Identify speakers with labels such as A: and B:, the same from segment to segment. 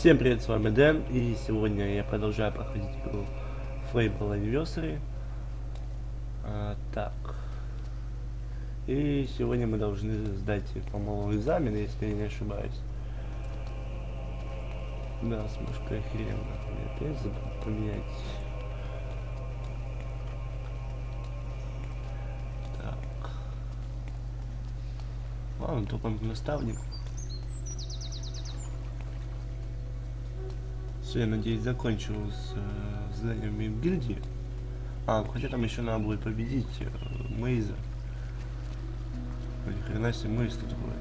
A: Всем привет, с вами Дэн, и сегодня я продолжаю проходить игру Фэйбел Anniversary. Так. И сегодня мы должны сдать, по-моему, экзамен, если я не ошибаюсь. Да, с мышкой охеренно. Я опять забыл поменять. Так. Ладно, топаем к наставнику. Все, я надеюсь, закончил с заданиями в гильдии. Хотя там еще надо будет победить Мейза. Ни хрена себе Мейз тут такой.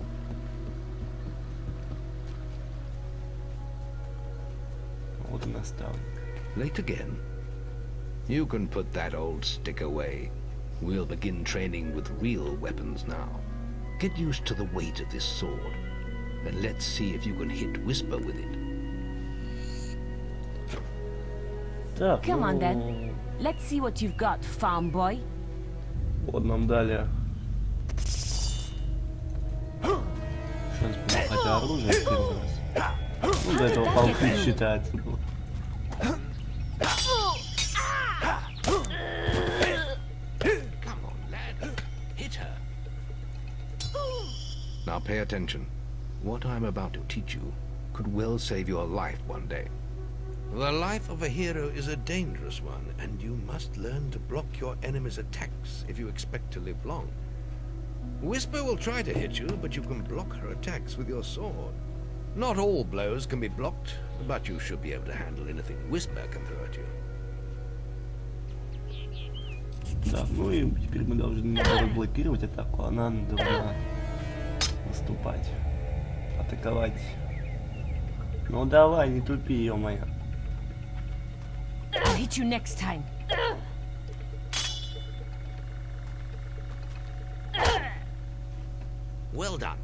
A: Вот и наставник.
B: Late again? You can put that old stick away. We'll begin training with real weapons now. Get used to the weight of this sword, and let's see if you can hit Whisper with it.
A: Так,
C: Come on then. Let's see what you've got, farm boy.
A: Вот нам дали шанс помахать оружием первый раз. Ну, до этого полки считается было.
B: Come on, lad. Hit her. Now pay attention. What I'm about to teach you could well save your life one day. The life of a hero is a dangerous one, and you must learn to block your enemy's attacks if you expect to live long. Whisper will try to hit you, but you can block her attacks with your sword. Not all blows can be blocked, but you should be able to handle anything Whisper can throw at you.
A: Так, ну и теперь мы должны блокировать атаку, она должна наступать, атаковать. Ну давай, не тупи, ё-моё.
C: I'll hit you next time.
B: Well done.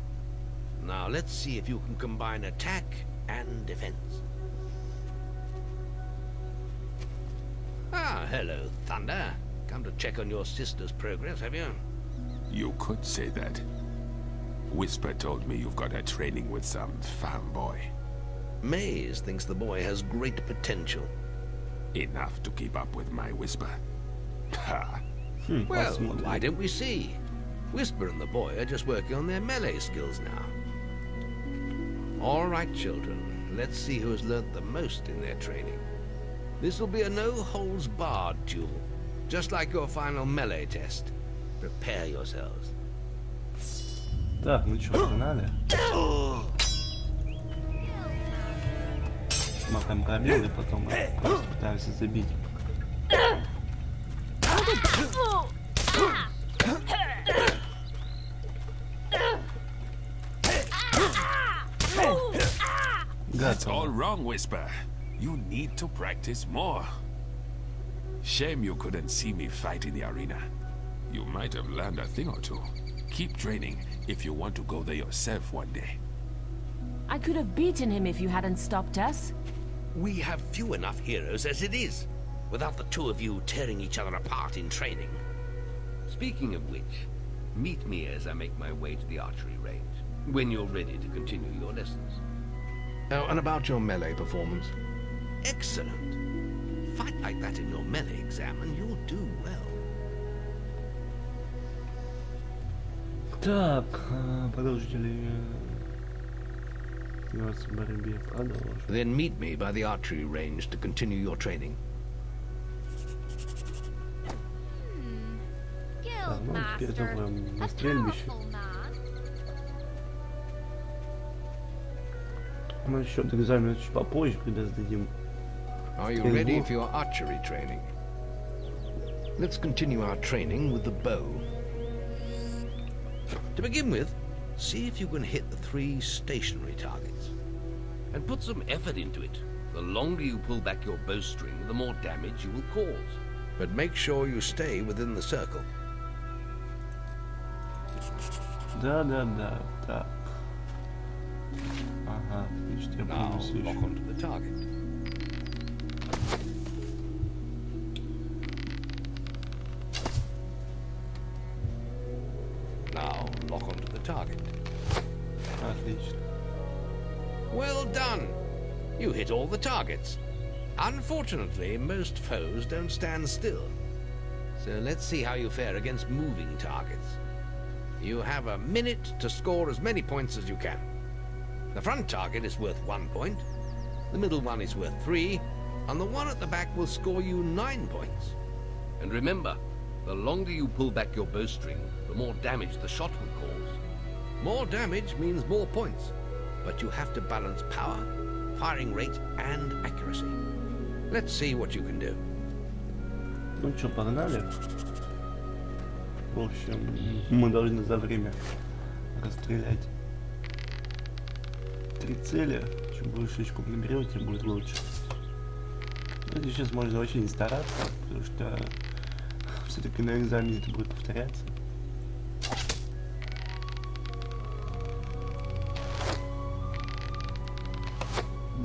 B: Now let's see if you can combine attack and defense. Hello, Thunder. Come to check on your sister's progress, have you?
D: You could say that. Whisper told me you've got her training with some farm boy.
B: Maze thinks the boy has great potential.
D: Enough to keep up with my Whisper. Ha!
B: Well, why don't we see? Whisper and the boy are just working on their melee skills now. All right, children. Let's see who has learnt the most in their training. This will be a no-holds-barred duel, just like your final melee test. Prepare yourselves.
A: Так, ну чё, погнали. Махаем пробел и потом просто пытаемся забить.
D: That's all wrong, Whisper. You need to practice more. Shame you couldn't see me fight in the arena. You might have learned a thing or two. Keep training if you want to go there yourself one day.
C: I could have beaten him if you hadn't stopped us.
B: We have few enough heroes as it is, without the two of you tearing each other apart in training. Speaking of which, meet me as I make my way to the archery range, when you're ready to continue your lessons. Oh, and about your melee performance? Excellent. Fight like that in your melee exam and you'll do well.
A: Так, продолжители в борьбе продолжим.
B: Then meet me by the archery range to continue your training.
A: Так, ну теперь заходим на стрельбище. Мы еще экзамен чуть попозже, когда сдадим.
B: Are you ready for your archery training? Let's continue our training with the bow. To begin with, see if you can hit the 3 stationary targets. And put some effort into it. The longer you pull back your bowstring, the more damage you will cause. But make sure you stay within the circle.
A: Да, так. Ага, значит, я
B: Now
A: понял
B: lock onto the target. Now lock onto the target.
A: Отлично.
B: Well done. You hit all the targets. Unfortunately, most foes don't stand still. So let's see how you fare against moving targets. You have a minute to score as many points as you can. The front target is worth 1 point, the middle one is worth 3, and the one at the back will score you 9 points.
E: And remember, the longer you pull back your bowstring, the more damage the shot will cause.
B: More damage means more points, but you have to balance power, firing rate, and accuracy. Let's see what you can do.
A: Ну что, погнали. В общем, мы должны за время расстрелять 3 цели. Чем больше очков наберете, тем будет лучше. Кстати, сейчас можно вообще не стараться, потому что все-таки на экзамене это будет повторяться.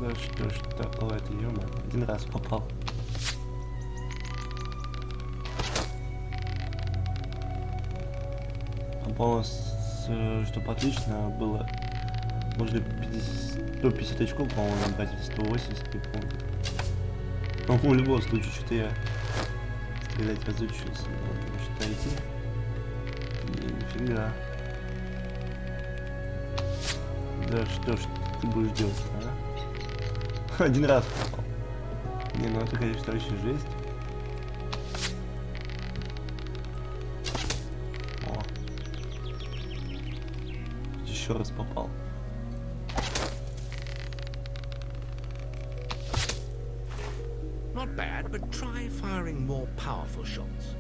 A: Да что ж такое-то, ё-моё, 1 раз попал. А по-моему, чтобы отлично было, можно 150 очков, по-моему, набрать, или 180, не помню. Но в любом случае, что-то я стрелять разучился, может найти. И нифига. Да что ж ты будешь делать, а? 1 раз попал. Не, ну это, конечно, вообще жесть. О. Еще раз попал.
B: Not bad, but try firing more powerful shots.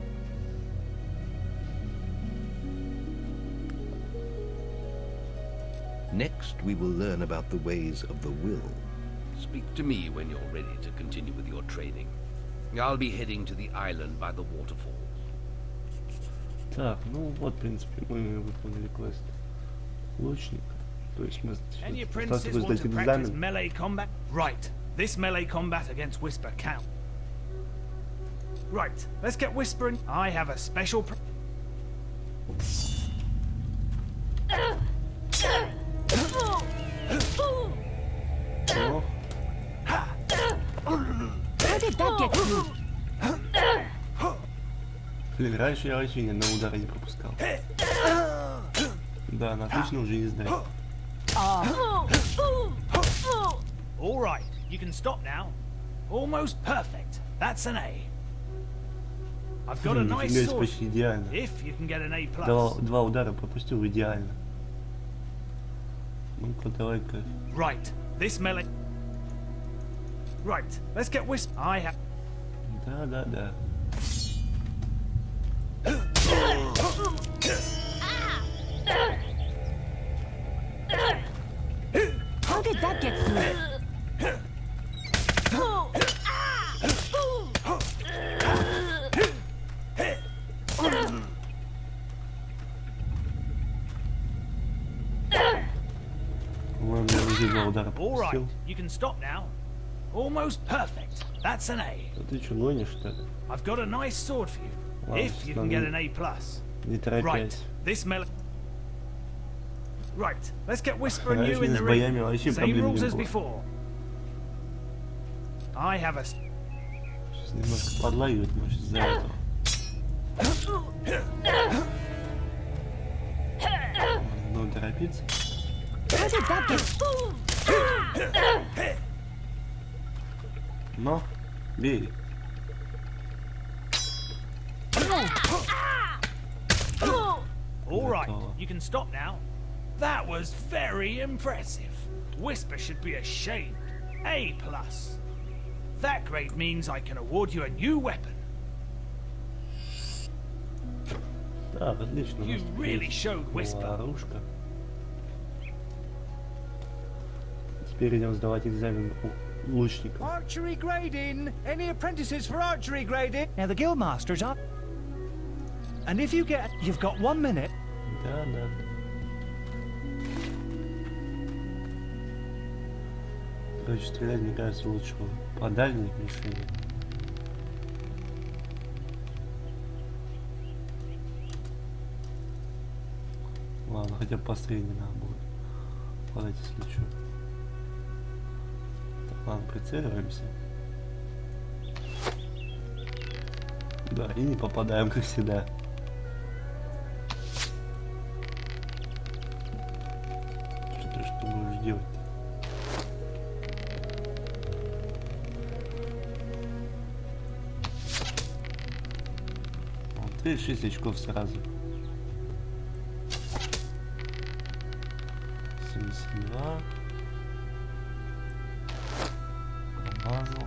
B: Next, we will learn about the ways of the will.
E: Speak to me when you're ready to continue with your training. I'll be heading to the island by the waterfalls.
A: Так, ну вот, в принципе, мы выполнили квест лучник. То есть мы
F: Any apprentices want to practice melee combat? Right. This melee combat against Whisper count. Right. Let's get whispering. I have a special.
A: О,
C: How did that get through?
A: блин, раньше я вообще ни одного удара не пропускал. Да, она отлично уже не знает.
F: All right. You can stop now. Almost perfect. That's an A. I've got a nice
A: Нифига себе,
F: sword.
A: почти идеально.
F: If you can get an A+.
A: Два удара пропустил идеально. Ну-ка, давай-ка.
F: Right. This melee. Right. Let's get Whisper. I have.
A: Да.
C: How did that get through?
A: Ладно, я уже 2 удара
F: All right.
A: пропустил.
F: You can stop now. Almost perfect. That's an A.
A: А ты что, гонишь, что ли?
F: I've got a nice sword for you.
A: Ладно,
F: If you can get an A+.
A: не
F: Right.
A: торопясь.
F: This melee. Right. Let's get Whisper and you
A: Раньше
F: in
A: с
F: the
A: боями
F: ring.
A: вообще
F: Same
A: проблем
F: rules
A: не
F: as
A: было.
F: before. I have a.
A: Сейчас немножко подлагивает, может, из-за этого. Надо торопиться.
C: How did that get
A: Но, бей.
F: All right.
A: Готово.
F: You can stop now. That was very impressive. Whisper should be ashamed. A+. That grade means I can award you a new weapon.
A: Так, отлично. у
F: You
A: нас теперь
F: really
A: есть
F: showed Whisper.
A: оружка. Теперь идем сдавать экзамен у лучника.
G: Archery grading. Any apprentices for archery grading? Now the guildmasters are. And if you get, you've got 1 minute.
A: Да. Короче, стрелять, мне кажется, лучше по дальней мишени. Ладно, хотя бы по средней надо будет. Подать, если что. Так, Ладно, прицеливаемся. Да, и не попадаем, как всегда. Что будешь делать? Вот, видишь, 6 очков сразу. 72. Промазал.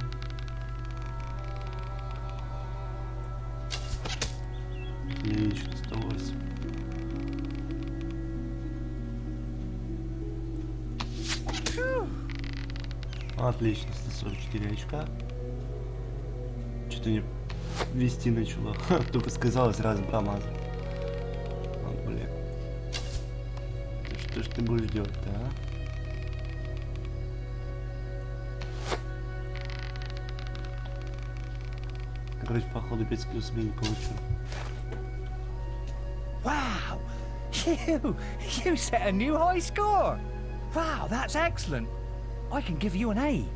A: Отлично, 108. Отлично, 144 очка. Что-то не вести начало. Только сказал, сразу промазал. Вот, блин. Что ж ты будешь делать-то, а? Короче, походу 5 скилл себе не получу.
G: Wow! You set a new high score! Wow, that's excellent! I can give you an A.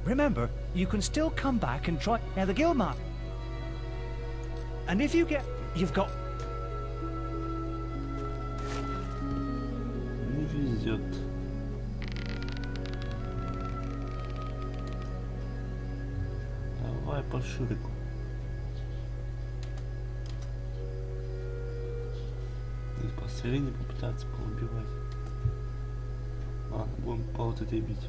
G: Remember, you can still come back and try... Now, the Guildmaster... And if you get... You've got...
A: Не везет. Давай по ширику. И посередине попытаться поубивать. Ладно, будем по вот этой бить.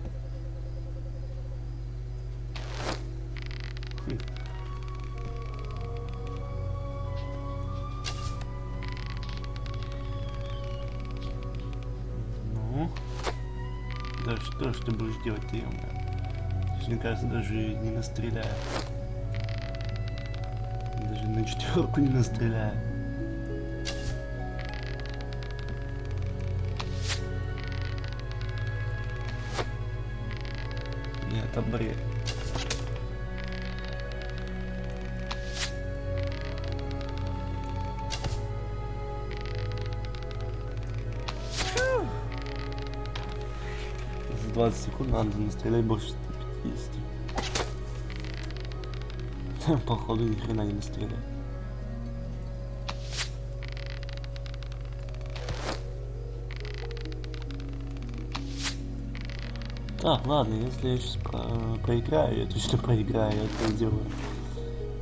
A: Ну, да что ж ты будешь делать-то, ё-моё? Мне кажется, даже не настреляю. Даже на 4 не настреляю. Нет, это бред. За 20 секунд надо настрелять больше 150. Походу ни хрена не настреляет. Так, ладно, если я сейчас проиграю, я точно проиграю, я это сделаю.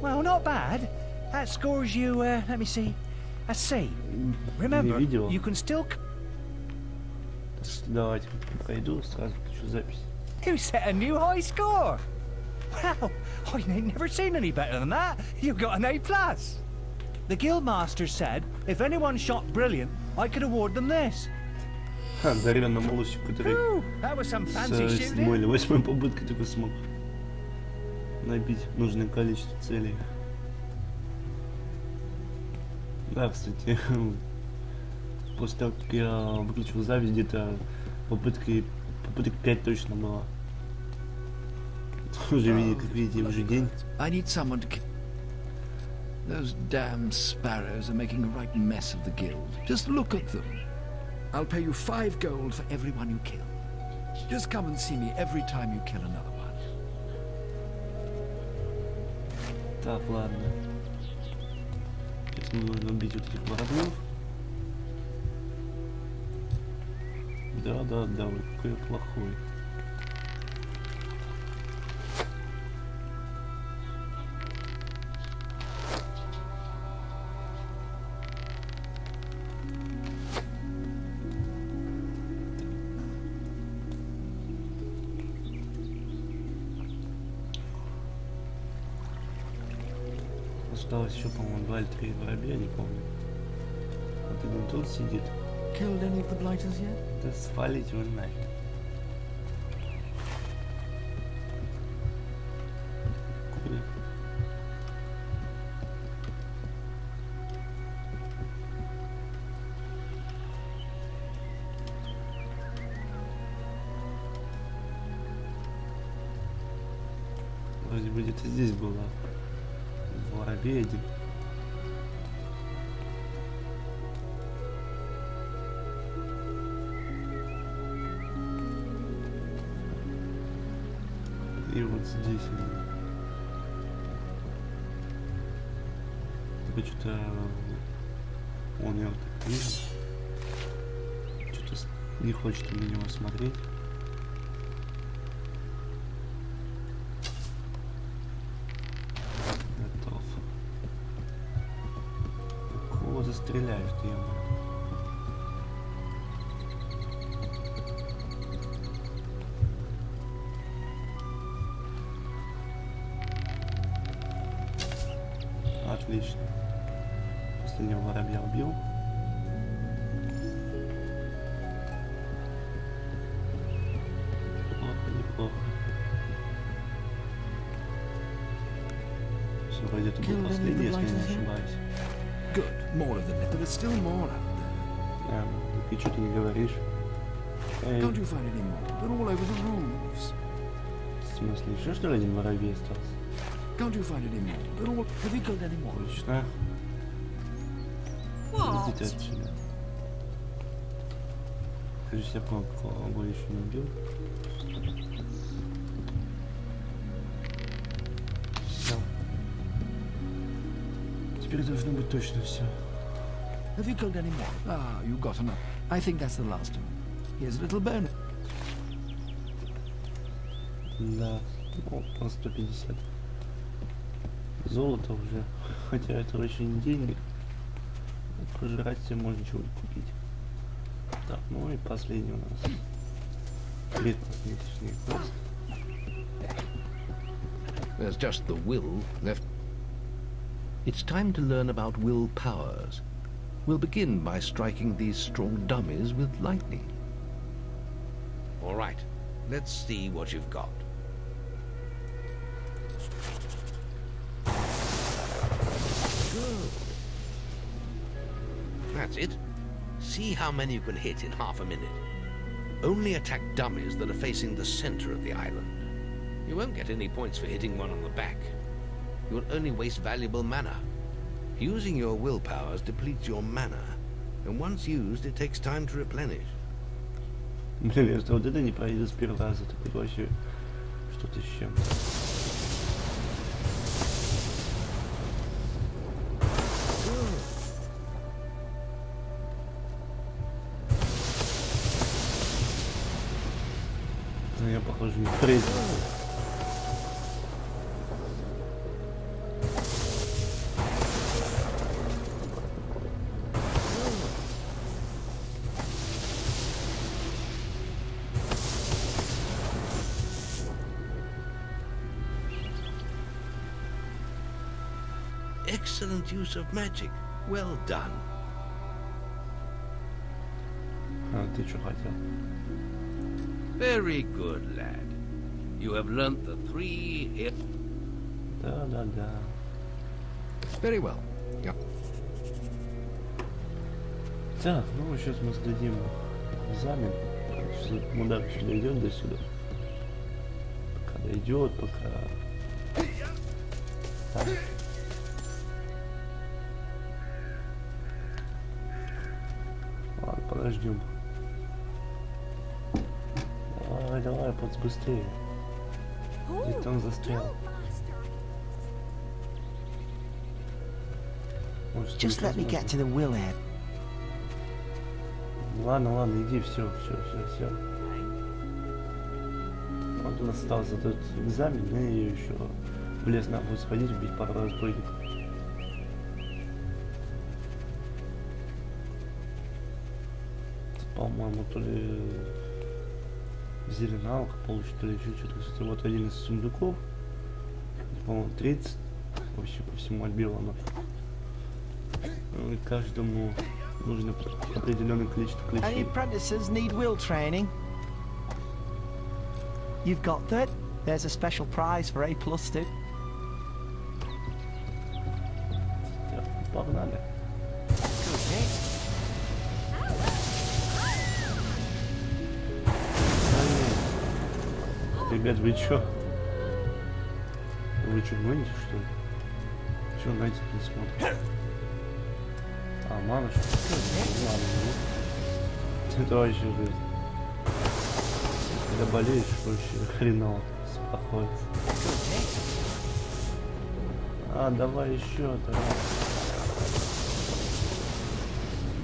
G: Well, not bad. That scores you, let me see, a C. Remember, you can still...
A: Давайте пойду, сразу включу запись.
G: You set a new high score! Wow, I ain't never seen any better than that. You got an A+. The Guildmaster said if anyone shot brilliant, I could award them this.
A: Ха, здоровенному лучнику, который
G: That was some
A: с
G: fancy
A: 7
G: shooting.
A: или 8 попыткой только смог набить нужное количество целей. Да, кстати, после того, как я выключил запись, где-то попыток 5 точно было. Уже видите, как видите, уже день.
H: I need someone to kill. Those damn sparrows are making a right mess of the guild. Just look at them. I'll pay you 5 gold for every one you kill. Just come and see me every time you kill another one.
A: Так, ладно. Сейчас мне нужно убить вот этих воробьев. Да, ой, какой я плохой. Осталось еще, по-моему, 2 или 3 воробья, не помню. Вот один тут сидит.
H: Killed any of the blighters yet?
A: Да свалить вы нафиг. Куда? Вроде бы где-то здесь было. Воробей один. И вот здесь только что-то он его так видит. Что-то не хочет на него смотреть. Готов. Кого застреляешь ты ему? Отлично. Последнего воробья убил. Неплохо, неплохо. Все, вроде это был последний, если я не ошибаюсь.
H: Good. More of them, but there's still more out there.
A: Ты что-то не говоришь?
H: Don't you find any more? They're all over the roofs.
A: В смысле, еще что ли один воробей остался?
H: Can't you find any more? They're all... Have you killed any more?
A: Точно. Идите отсюда. Кажется, я понял, кого еще не убил. Все. Теперь должно быть точно все.
H: Have you killed any more? Ah, you got enough. I think that's the last one. Here's a little bonus.
A: Да, ну, по 150. Золото уже, хотя это очень деньги. Пожрать себе можно чего-нибудь купить. Так, ну и последний у нас. Предпоследний, точнее, квест.
B: There's just the will left. It's time to learn about will powers. We'll begin by striking these strong dummies with lightning. All right, let's see what you've got. Good. That's it. See how many you can hit in half a minute. Only attack dummies that are facing the center of the island. You won't get any points for hitting one on the back. You'll only waste valuable mana. Using your will powers depletes your mana, and once used, it takes time to replenish.
A: Блин, я что вот это не пройду с первого раза, так это вообще что-то с чем-то. Ну, я, похоже, не пройду.
B: Excellent use of magic. Well done.
A: А ты что хотел?
E: Very good, lad. You have learnt the 3
A: Да.
B: Very well. Yep.
A: Так, ну сейчас мы сдадим экзамен. Сейчас мудак еще дойдет до сюда. Пока дойдет, пока... Так. Ладно, подождем. Давай, подс быстрее. Где-то он застрял. Может,
I: Just let me get to the will head.
A: Ладно, иди, все. Вот у нас остался этот экзамен, и еще в лес надо будет сходить, убить пару разбойников. По-моему, то ли зеленалка получит, то ли еще что-то. Кстати, вот один из сундуков, по-моему, 30 вообще по всему отбилано. И каждому нужно определенное количество
I: Any
A: ключей.
I: apprentices need will training? You've got that? There's a special prize for A+ too.
A: Так, погнали. Ребят, вы чё? Вы чё, гоните, что ли? Чё на этих не смотрите? А, мама, что ли? Ладно, ну. Это вообще жесть. Когда болеешь, вообще хреново. охотиться. А, давай еще.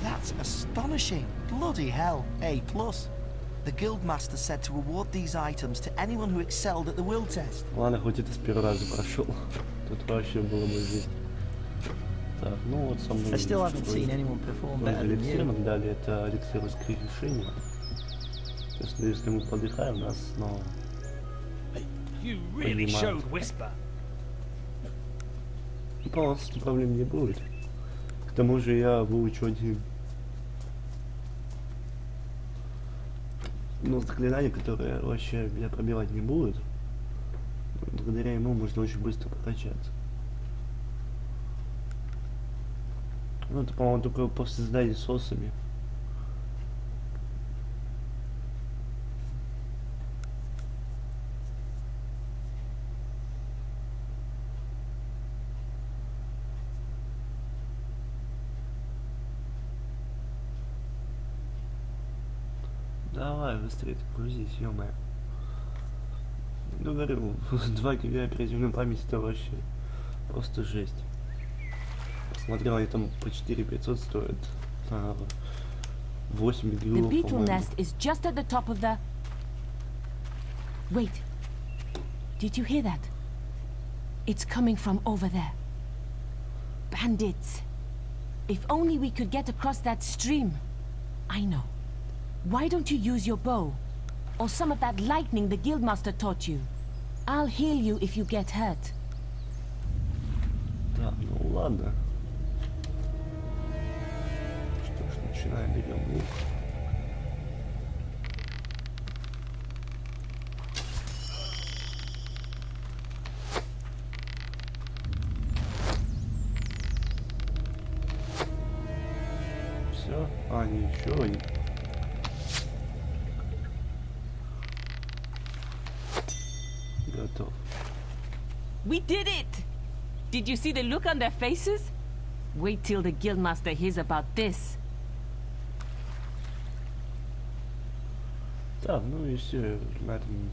I: That's astonishing. Bloody hell. A+. The Guildmaster said to award these items to anyone who excelled at the will test.
A: Ладно, хоть это с первого раза прошел. Тут вообще было бы жизнь. Так, ну вот со мной.
I: I still haven't seen anyone perform better than
A: Эликсир
I: you.
A: нам дали, это эликсир воскрешения. То есть, если мы подыхаем, нас снова.
F: You really showed Whisper.
A: Ну, по-моему, с этим проблем не будет. К тому же я выучу один. Ну, заклинание, которое вообще меня пробивать не будет. Благодаря ему можно очень быстро прокачаться. Ну, это, по-моему, только после задания с осами. Давай быстрее грузись, ё-моё. Ну, говорю, 2 гига оперативной памяти это вообще просто жесть. Посмотрел, они там по 4500 стоят. 8
C: The
A: гигов,
C: beetle
A: по-моему.
C: nest is just at the top of the... Wait. Did you hear that? It's coming from over there. Bandits. If only we could get across that stream. I know. Why don't you use your bow? Or some of that lightning the Guildmaster taught you? I'll heal you if you get hurt.
A: Так, ну ладно. Что ж, начинаем, берем лук. Все, а, не еще один. Готов.
C: We did it! Did you see the look on their faces? Wait till the Guildmaster hears about this.
A: Так, ну и все, на этом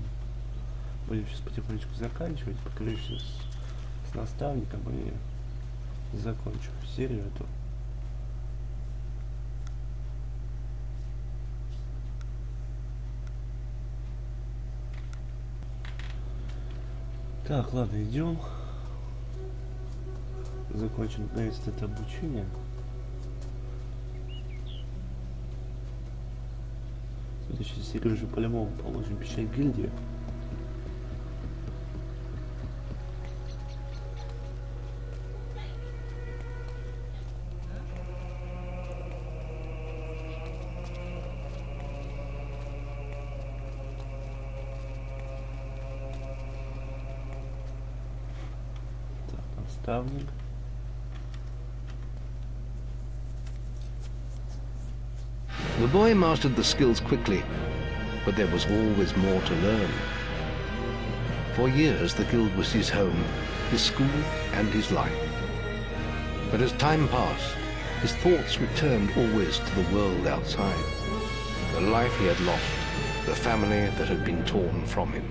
A: будем сейчас потихонечку заканчивать. Покажу сейчас с наставником и закончу серию эту. Так, ладно, идем. Закончим наконец-то это обучение. В следующей серии уже по-любому положим печать гильдии. Так, наставник.
B: The boy mastered the skills quickly, but there was always more to learn. For years, the guild was his home, his school, and his life. But as time passed, his thoughts returned always to the world outside, the life he had lost, the family that had been torn from him.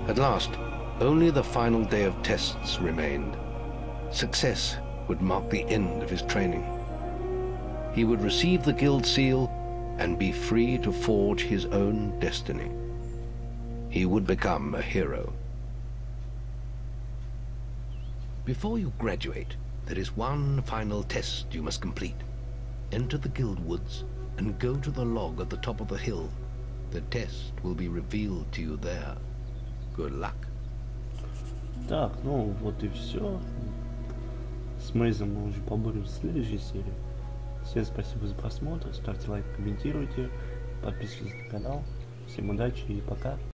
B: At last, only the final day of tests remained. Success would mark the end of his training. He would receive the guild seal and be free to forge his own destiny. He would become a hero. Before you graduate, there is one final test you must complete. Enter the guild woods and go to the log at the top of the hill. The test will be revealed to you there. Good luck.
A: Так, ну вот и все. С Мейзом мы уже поборемся в следующей серии. Всем спасибо за просмотр, ставьте лайк, комментируйте, подписывайтесь на канал. Всем удачи и пока.